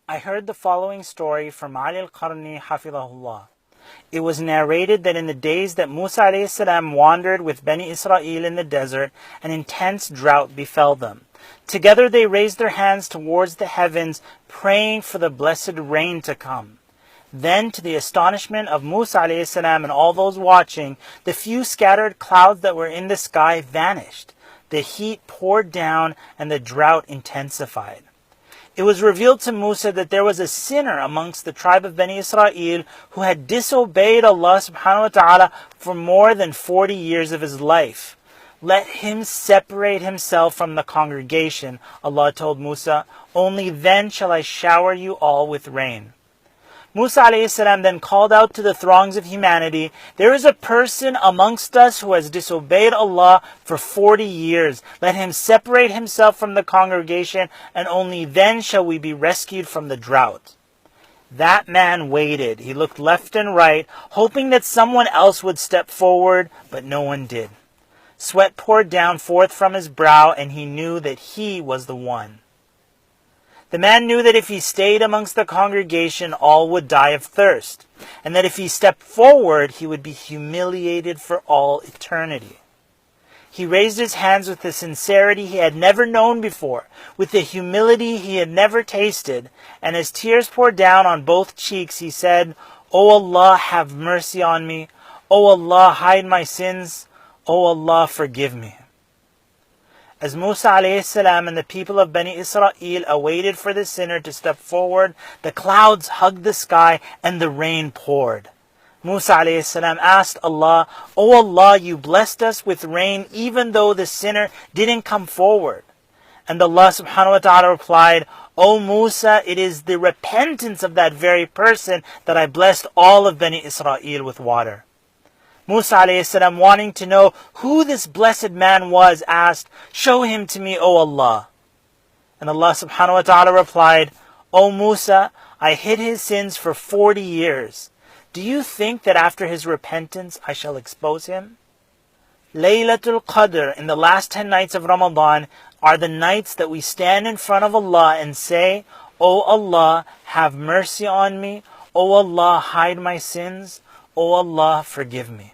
I heard the following story from Ali al-Qarni hafidhahullah. It was narrated that in the days that Musa alayhi salam wandered with Bani Israel in the desert, an intense drought befell them. Together they raised their hands towards the heavens, praying for the blessed rain to come. Then, to the astonishment of Musa alayhi salam and all those watching, the few scattered clouds that were in the sky vanished. The heat poured down and the drought intensified. It was revealed to Musa that there was a sinner amongst the tribe of Bani Israel who had disobeyed Allah subhanahu wa ta'ala for more than 40 years of his life. Let him separate himself from the congregation, Allah told Musa. Only then shall I shower you all with rain. Musa alayhi salam then called out to the throngs of humanity, there is a person amongst us who has disobeyed Allah for 40 years. Let him separate himself from the congregation, and only then shall we be rescued from the drought. That man waited. He looked left and right, hoping that someone else would step forward, but no one did. Sweat poured down forth from his brow, and he knew that he was the one. The man knew that if he stayed amongst the congregation, all would die of thirst, and that if he stepped forward, he would be humiliated for all eternity. He raised his hands with the sincerity he had never known before, with the humility he had never tasted, and as tears poured down on both cheeks, he said, O Allah, have mercy on me. O Allah, hide my sins. O Allah, forgive me. As Musa alayhi salam and the people of Bani Israel awaited for the sinner to step forward, the clouds hugged the sky and the rain poured. Musa alayhi salam asked Allah, O Allah, you blessed us with rain even though the sinner didn't come forward. And Allah subhanahu wa ta'ala replied, O Musa, it is the repentance of that very person that I blessed all of Bani Israel with water. Musa alayhi salam, wanting to know who this blessed man was, asked, show him to me, O Allah. And Allah subhanahu wa ta'ala replied, O Musa, I hid his sins for 40 years. Do you think that after his repentance I shall expose him? Laylatul Qadr, in the last 10 nights of Ramadan, are the nights that we stand in front of Allah and say, O Allah, have mercy on me. O Allah, hide my sins. O Allah, forgive me.